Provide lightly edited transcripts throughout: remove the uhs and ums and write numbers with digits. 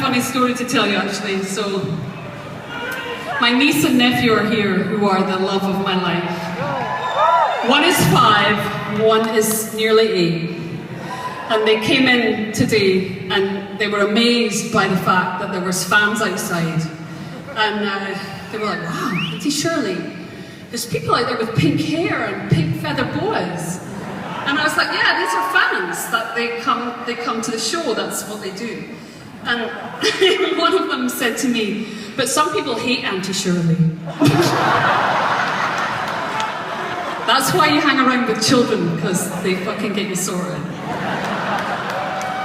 funny story to tell you, actually. So, my niece and nephew are here, who are the love of my life. One is 5, one is nearly 8. And they came in today, and they were amazed by the fact that there was fans outside. And they were like, wow, Auntie Shirley, there's people out there with pink hair and pink feather boas. And I was like, yeah, these are fans, that they come to the show, that's what they do. And one of them said to me, but some people hate Auntie Shirley. That's why you hang around with children, because they fucking get you sorted.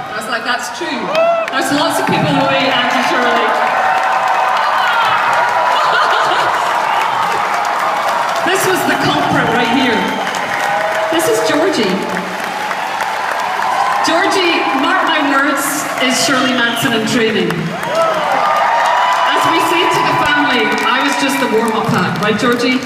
I was like, that's true. There's lots of people who hate Auntie Shirley. This was the culprit right here. This is Georgie. Georgie, mark my words, is Shirley Manson in training. As we say to the family, I was just the warm-up act, right, Georgie?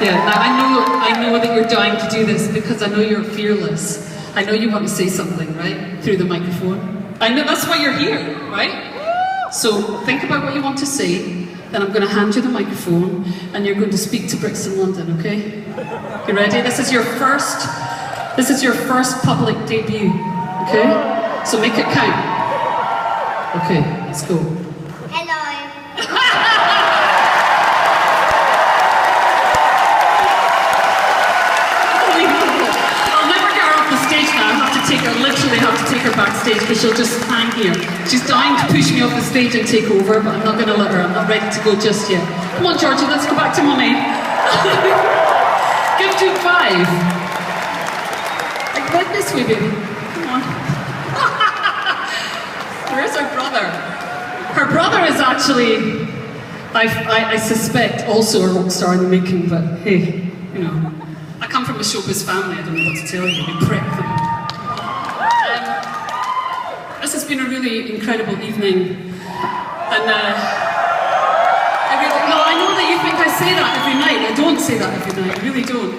Yeah, now I know that you're dying to do this because I know you're fearless. I know you want to say something, right? Through the microphone. I know that's why you're here, right? So think about what you want to say, then I'm going to hand you the microphone and you're going to speak to Brixton, London, okay? You ready? This is your first public debut, okay? So make it count. Okay, let's go. Hello. Literally have to take her backstage because she'll just hang here. She's dying to push me off the stage and take over, but I'm not going to let her. I'm not ready to go just yet. Come on, Georgie, let's go back to Mummy. Give to 5. Like right this way, baby. Come on. Where's her brother? Her brother is actually, I suspect, also a rock star in the making, but hey, you know. I come from a showbiz family, I don't know what to tell you. We prep them. This has been a really incredible evening, and I know that you think I say that every night. I don't say that every night, I really don't.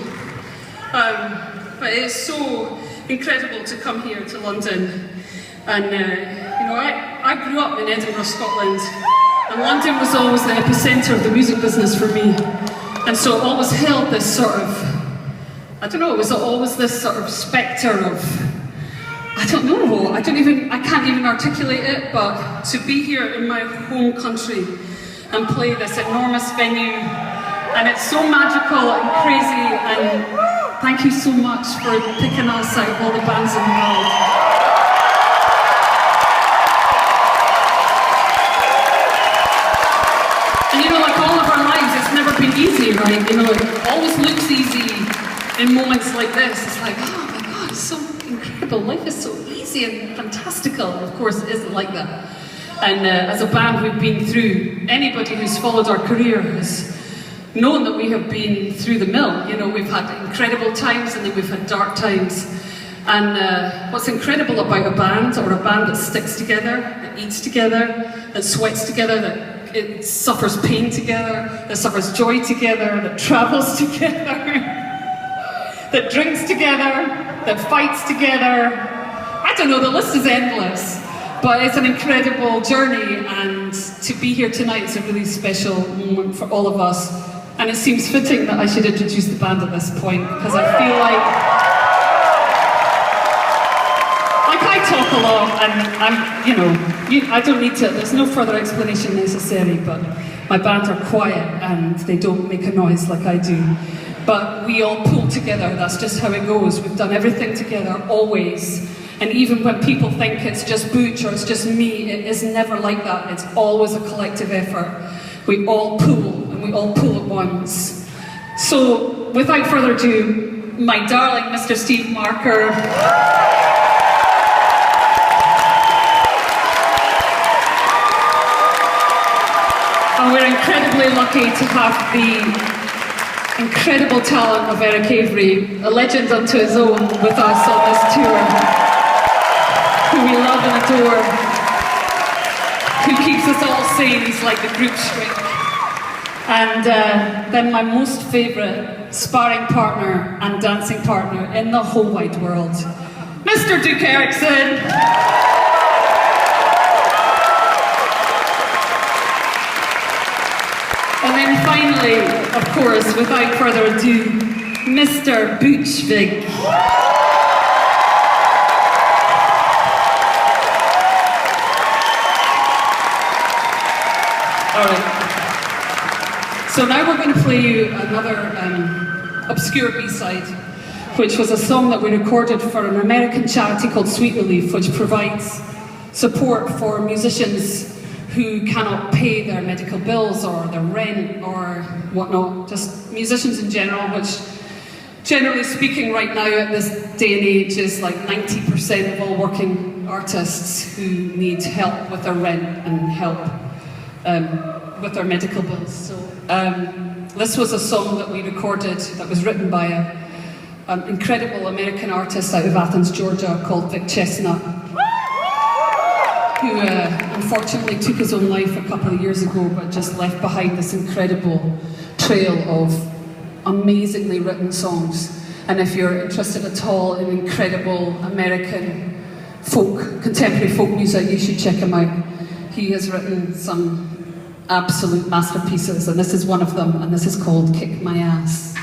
But it's so incredible to come here to London, and you know, I grew up in Edinburgh, Scotland, and London was always the epicentre of the music business for me, and so it always held this sort of, I don't know, it was always this sort of spectre of, I don't know, I can't even articulate it, but to be here in my home country and play this enormous venue, and it's so magical and crazy, and thank you so much for picking us out of all the bands in the world. And you know, like all of our lives, it's never been easy, right? You know, it always looks easy in moments like this. It's like, oh my God, it's so incredible, life is so easy and fantastical. Of course it isn't like that. And as a band we've been through, anybody who's followed our career has known that we have been through the mill. You know, we've had incredible times and then we've had dark times. And what's incredible about a band, or a band that sticks together, that eats together, that sweats together, that it suffers pain together, that suffers joy together, that travels together, that drinks together, that fights together. I don't know, the list is endless, but it's an incredible journey, and to be here tonight is a really special moment for all of us. And it seems fitting that I should introduce the band at this point, because I feel like I talk a lot, and I don't need to, there's no further explanation necessary, but my band are quiet and they don't make a noise like I do. But we all pull together, that's just how it goes. We've done everything together, always. And even when people think it's just Butch or it's just me, it is never like that. It's always a collective effort. We all pull, and we all pull at once. So, without further ado, my darling Mr. Steve Marker. And we're incredibly lucky to have the incredible talent of Eric Avery, a legend unto his own, with us on this tour, who we love and adore, who keeps us all sane. He's like the group shrink. And then my most favourite sparring partner and dancing partner in the whole wide world, Mr. Duke Erickson. And then finally, of course, without further ado, Mr. Butchvig. Alright. So now we're going to play you another obscure B-side, which was a song that we recorded for an American charity called Sweet Relief, which provides support for musicians who cannot pay their medical bills or their rent or whatnot, just musicians in general, which generally speaking right now at this day and age is like 90% of all working artists who need help with their rent and help with their medical bills. So this was a song that we recorded that was written by an incredible American artist out of Athens, Georgia called Vic Chestnut, who unfortunately took his own life a couple of years ago, but just left behind this incredible trail of amazingly written songs. And if you're interested at all in incredible American contemporary folk music, you should check him out. He has written some absolute masterpieces, and this is one of them, and this is called Kick My Ass.